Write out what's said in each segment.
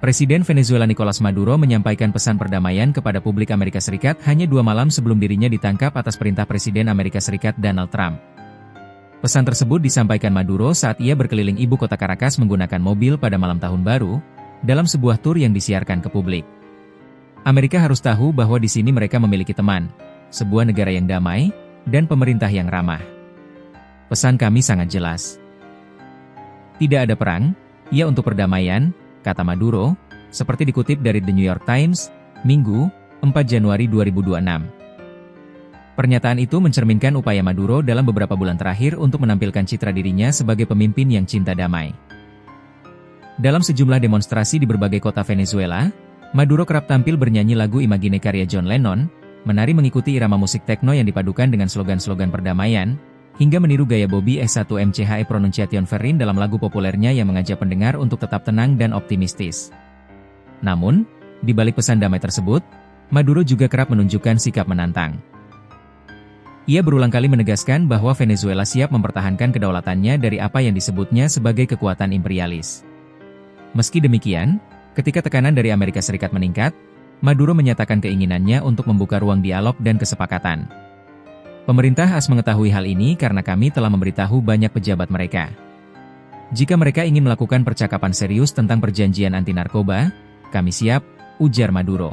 Presiden Venezuela Nicolas Maduro menyampaikan pesan perdamaian kepada publik Amerika Serikat hanya 2 malam sebelum dirinya ditangkap atas perintah Presiden Amerika Serikat Donald Trump. Pesan tersebut disampaikan Maduro saat ia berkeliling ibu kota Caracas menggunakan mobil pada malam tahun baru, dalam sebuah tur yang disiarkan ke publik. Amerika harus tahu bahwa di sini mereka memiliki teman, sebuah negara yang damai, dan pemerintah yang ramah. Pesan kami sangat jelas. Tidak ada perang, ya untuk perdamaian, kata Maduro, seperti dikutip dari The New York Times, Minggu, 4 Januari 2026. Pernyataan itu mencerminkan upaya Maduro dalam beberapa bulan terakhir untuk menampilkan citra dirinya sebagai pemimpin yang cinta damai. Dalam sejumlah demonstrasi di berbagai kota Venezuela, Maduro kerap tampil bernyanyi lagu Imagine karya John Lennon, menari mengikuti irama musik tekno yang dipadukan dengan slogan-slogan perdamaian, hingga meniru gaya Bobby S1MCHE Pronunciation Ferrin dalam lagu populernya yang mengajak pendengar untuk tetap tenang dan optimistis. Namun, di balik pesan damai tersebut, Maduro juga kerap menunjukkan sikap menantang. Ia berulang kali menegaskan bahwa Venezuela siap mempertahankan kedaulatannya dari apa yang disebutnya sebagai kekuatan imperialis. Meski demikian, ketika tekanan dari Amerika Serikat meningkat, Maduro menyatakan keinginannya untuk membuka ruang dialog dan kesepakatan. Pemerintah harus mengetahui hal ini karena kami telah memberitahu banyak pejabat mereka. Jika mereka ingin melakukan percakapan serius tentang perjanjian anti narkoba, kami siap, ujar Maduro.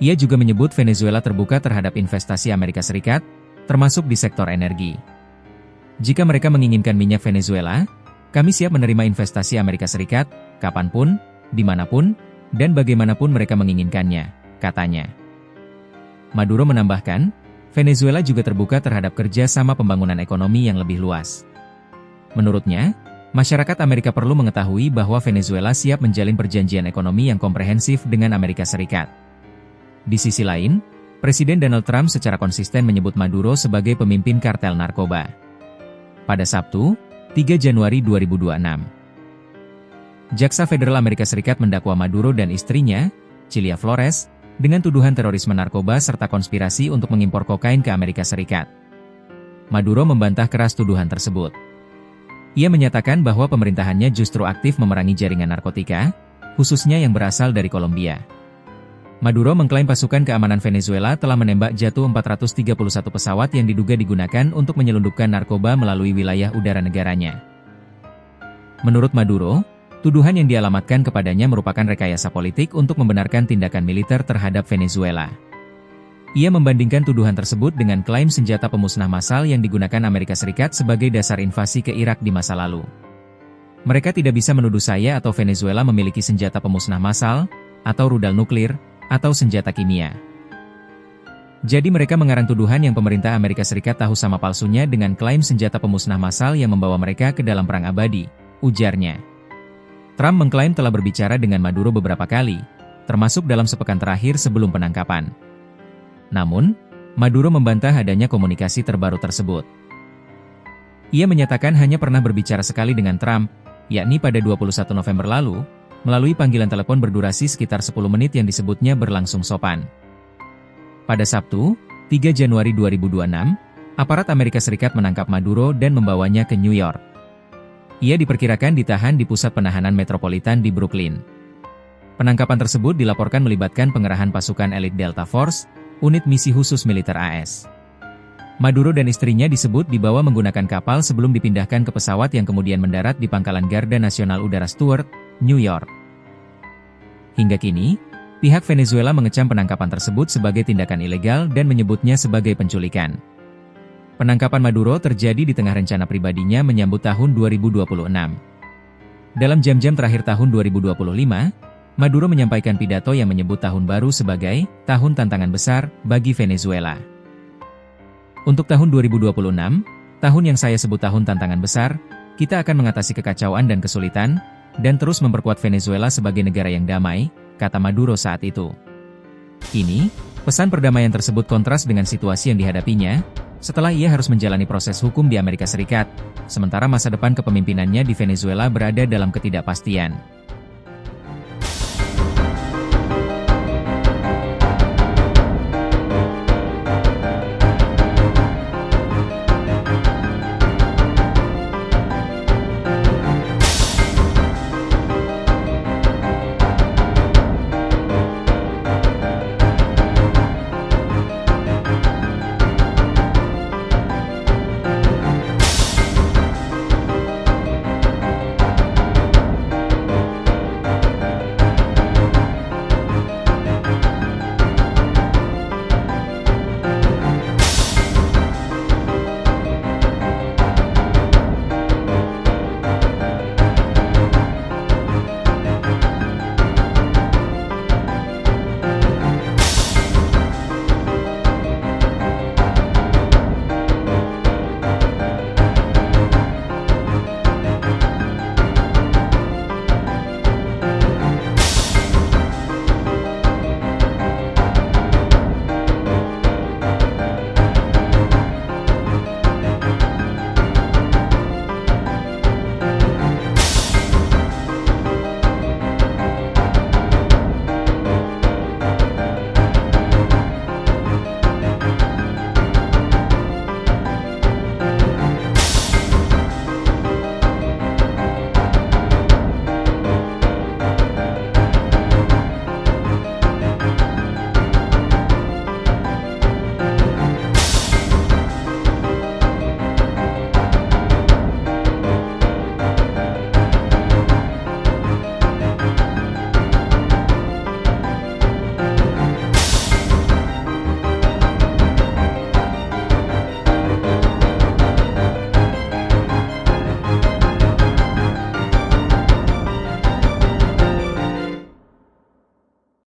Ia juga menyebut Venezuela terbuka terhadap investasi Amerika Serikat, termasuk di sektor energi. Jika mereka menginginkan minyak Venezuela, kami siap menerima investasi Amerika Serikat, kapanpun, dimanapun, dan bagaimanapun mereka menginginkannya, katanya. Maduro menambahkan, Venezuela juga terbuka terhadap kerja sama pembangunan ekonomi yang lebih luas. Menurutnya, masyarakat Amerika perlu mengetahui bahwa Venezuela siap menjalin perjanjian ekonomi yang komprehensif dengan Amerika Serikat. Di sisi lain, Presiden Donald Trump secara konsisten menyebut Maduro sebagai pemimpin kartel narkoba. Pada Sabtu, 3 Januari 2026, Jaksa Federal Amerika Serikat mendakwa Maduro dan istrinya, Cilia Flores, dengan tuduhan terorisme narkoba serta konspirasi untuk mengimpor kokain ke Amerika Serikat. Maduro membantah keras tuduhan tersebut. Ia menyatakan bahwa pemerintahannya justru aktif memerangi jaringan narkotika, khususnya yang berasal dari Kolombia. Maduro mengklaim pasukan keamanan Venezuela telah menembak jatuh 431 pesawat yang diduga digunakan untuk menyelundupkan narkoba melalui wilayah udara negaranya. Menurut Maduro, tuduhan yang dialamatkan kepadanya merupakan rekayasa politik untuk membenarkan tindakan militer terhadap Venezuela. Ia membandingkan tuduhan tersebut dengan klaim senjata pemusnah massal yang digunakan Amerika Serikat sebagai dasar invasi ke Irak di masa lalu. Mereka tidak bisa menuduh saya atau Venezuela memiliki senjata pemusnah massal, atau rudal nuklir, atau senjata kimia. Jadi mereka mengarang tuduhan yang pemerintah Amerika Serikat tahu sama palsunya dengan klaim senjata pemusnah massal yang membawa mereka ke dalam perang abadi, ujarnya. Trump mengklaim telah berbicara dengan Maduro beberapa kali, termasuk dalam sepekan terakhir sebelum penangkapan. Namun, Maduro membantah adanya komunikasi terbaru tersebut. Ia menyatakan hanya pernah berbicara sekali dengan Trump, yakni pada 21 November lalu, melalui panggilan telepon berdurasi sekitar 10 menit yang disebutnya berlangsung sopan. Pada Sabtu, 3 Januari 2026, aparat Amerika Serikat menangkap Maduro dan membawanya ke New York. Ia diperkirakan ditahan di pusat penahanan metropolitan di Brooklyn. Penangkapan tersebut dilaporkan melibatkan pengerahan pasukan elit Delta Force, unit misi khusus militer AS. Maduro dan istrinya disebut dibawa menggunakan kapal sebelum dipindahkan ke pesawat yang kemudian mendarat di Pangkalan Garda Nasional Udara Stewart, New York. Hingga kini, pihak Venezuela mengecam penangkapan tersebut sebagai tindakan ilegal dan menyebutnya sebagai penculikan. Penangkapan Maduro terjadi di tengah rencana pribadinya menyambut tahun 2026. Dalam jam-jam terakhir tahun 2025, Maduro menyampaikan pidato yang menyebut tahun baru sebagai tahun tantangan besar bagi Venezuela. Untuk tahun 2026, tahun yang saya sebut tahun tantangan besar, kita akan mengatasi kekacauan dan kesulitan, dan terus memperkuat Venezuela sebagai negara yang damai, kata Maduro saat itu. Kini, pesan perdamaian tersebut kontras dengan situasi yang dihadapinya, setelah ia harus menjalani proses hukum di Amerika Serikat, sementara masa depan kepemimpinannya di Venezuela berada dalam ketidakpastian.